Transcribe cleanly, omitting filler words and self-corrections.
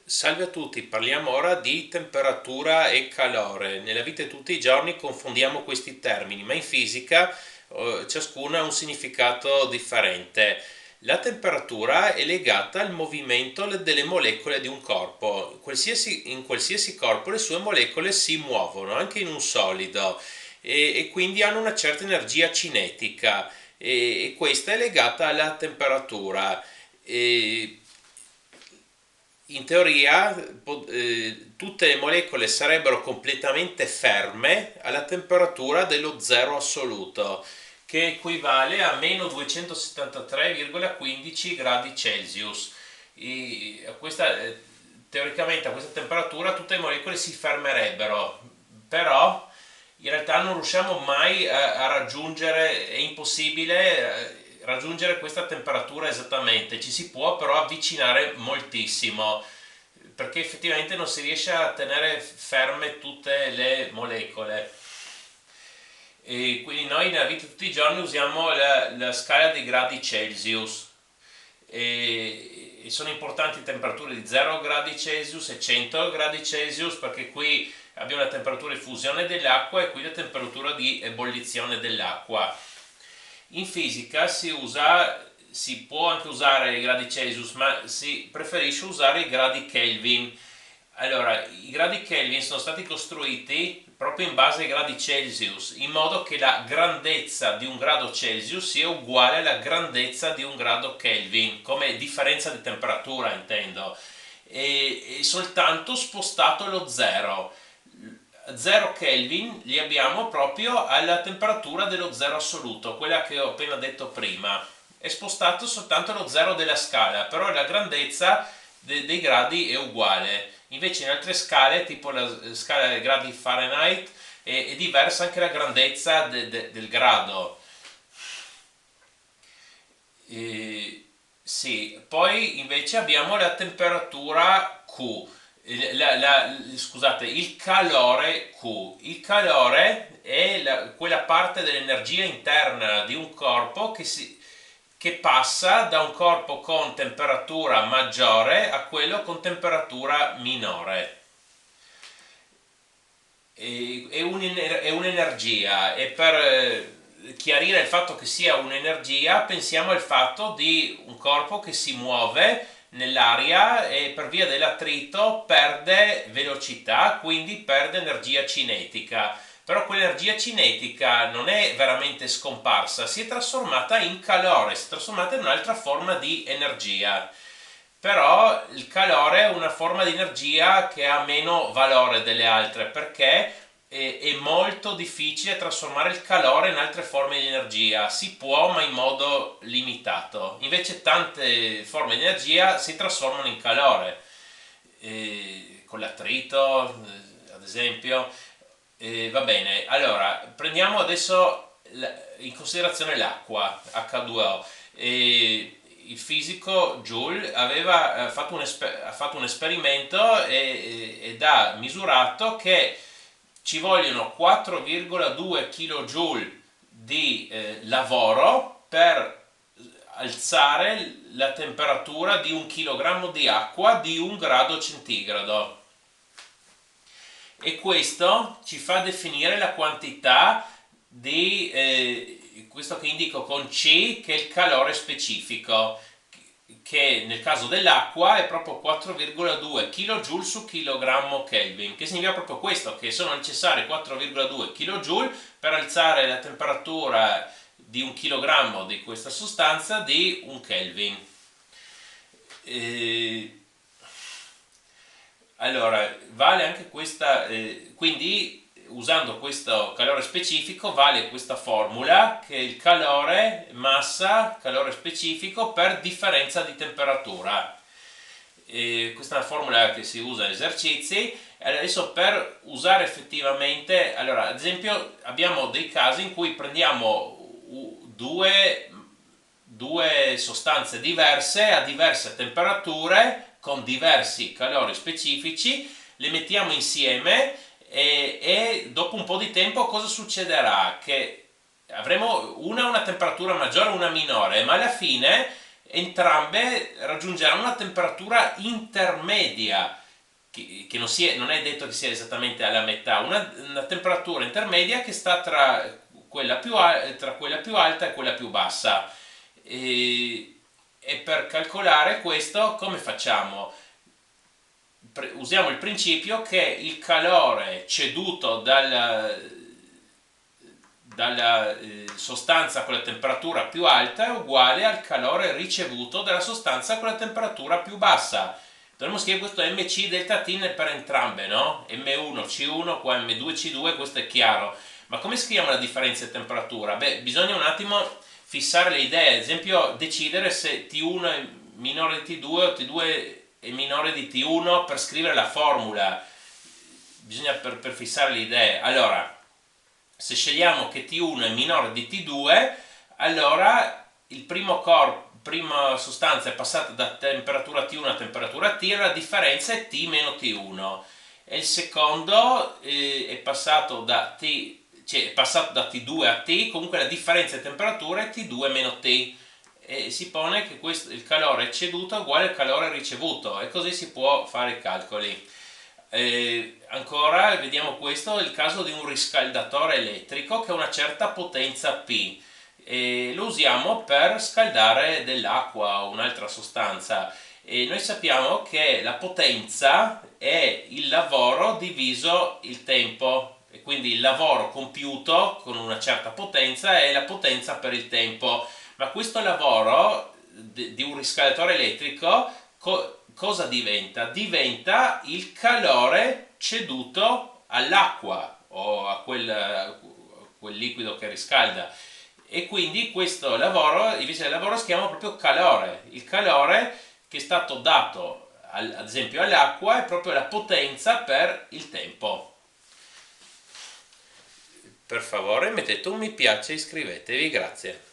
Salve a tutti, parliamo ora di temperatura e calore. Nella vita di tutti i giorni confondiamo questi termini, ma in fisica ciascuno ha un significato differente. La temperatura è legata al movimento delle molecole di un corpo. In qualsiasi corpo le sue molecole si muovono, anche in un solido, e quindi hanno una certa energia cinetica e questa è legata alla temperatura. E in teoria tutte le molecole sarebbero completamente ferme alla temperatura dello zero assoluto, che equivale a meno 273,15 gradi Celsius. Teoricamente a questa temperatura tutte le molecole si fermerebbero, però in realtà non riusciamo mai a raggiungere, è impossibile raggiungere questa temperatura esattamente, ci si può però avvicinare moltissimo perché effettivamente non si riesce a tenere ferme tutte le molecole. E quindi noi nella vita di tutti i giorni usiamo la scala dei gradi Celsius e sono importanti temperature di 0 gradi Celsius e 100 gradi Celsius perché qui abbiamo la temperatura di fusione dell'acqua e qui la temperatura di ebollizione dell'acqua. In fisica si può anche usare i gradi Celsius, ma si preferisce usare i gradi Kelvin. Allora, i gradi Kelvin sono stati costruiti proprio in base ai gradi Celsius, in modo che la grandezza di un grado Celsius sia uguale alla grandezza di un grado Kelvin, come differenza di temperatura intendo, e soltanto spostato lo zero. 0 Kelvin li abbiamo proprio alla temperatura dello zero assoluto, quella che ho appena detto prima. È spostato soltanto lo zero della scala, però la grandezza dei gradi è uguale. Invece in altre scale, tipo la scala dei gradi Fahrenheit, è diversa anche la grandezza del grado. Sì, poi invece abbiamo la temperatura Q, scusate, il calore Q. Il calore è quella parte dell'energia interna di un corpo che passa da un corpo con temperatura maggiore a quello con temperatura minore. È un'energia e per chiarire il fatto che sia un'energia pensiamo al fatto di un corpo che si muove nell'aria e per via dell'attrito perde velocità, quindi perde energia cinetica. Però quell'energia cinetica non è veramente scomparsa, si è trasformata in calore, si è trasformata in un'altra forma di energia. Però il calore è una forma di energia che ha meno valore delle altre perché è molto difficile trasformare il calore in altre forme di energia. Si può, ma in modo limitato. Invece tante forme di energia si trasformano in calore. Con l'attrito, ad esempio. Va bene, allora prendiamo adesso in considerazione l'acqua H2O. Il fisico Joule aveva ha fatto un esperimento ed ha misurato che ci vogliono 4,2 kJ di lavoro per alzare la temperatura di un chilogrammo di acqua di 1 grado centigrado e questo ci fa definire la quantità di questo che indico con C, che è il calore specifico, che nel caso dell'acqua è proprio 4,2 kJ su chilogrammo Kelvin, che significa proprio questo, che sono necessari 4,2 kJ per alzare la temperatura di un chilogrammo di questa sostanza di un Kelvin. Allora, vale anche questa, quindi usando questo calore specifico vale questa formula che è il calore massa, calore specifico per differenza di temperatura. Questa è una formula che si usa agli esercizi. Adesso per usare effettivamente, allora ad esempio abbiamo dei casi in cui prendiamo due sostanze diverse a diverse temperature con diversi calori specifici, le mettiamo insieme e dopo un po' di tempo cosa succederà? Che avremo una temperatura maggiore e una minore, ma alla fine entrambe raggiungeranno una temperatura intermedia non è detto che sia esattamente alla metà, una temperatura intermedia che sta tra tra quella più alta e quella più bassa. E per calcolare questo come facciamo? Usiamo il principio che il calore ceduto dalla sostanza con la temperatura più alta è uguale al calore ricevuto dalla sostanza con la temperatura più bassa. Dovremmo scrivere questo mc delta T per entrambe, no? M1 C1, qua M2 C2, questo è chiaro. Ma come scriviamo la differenza di temperatura? Beh, bisogna un attimo fissare le idee, ad esempio decidere se T1 è minore di T2 o T2 è minore di T1 per scrivere la formula. Bisogna per fissare le idee. Allora, se scegliamo che T1 è minore di T2, allora il prima sostanza è passata da temperatura T1 a temperatura T e la differenza è T meno T1. E il secondo è passato da T2 a T, comunque la differenza di temperatura è T2 meno T. E si pone che il calore ceduto è uguale al calore ricevuto e così si può fare i calcoli. Ancora vediamo questo, il caso di un riscaldatore elettrico che ha una certa potenza P e lo usiamo per scaldare dell'acqua o un'altra sostanza e noi sappiamo che la potenza è il lavoro diviso il tempo e quindi il lavoro compiuto con una certa potenza è la potenza per il tempo, ma questo lavoro di un riscaldatore elettrico cosa diventa? Diventa il calore ceduto all'acqua o quel liquido che riscalda. E quindi questo lavoro, invece del lavoro, si chiama proprio calore. Il calore che è stato dato, ad esempio, all'acqua è proprio la potenza per il tempo. Per favore mettete un mi piace e iscrivetevi, grazie.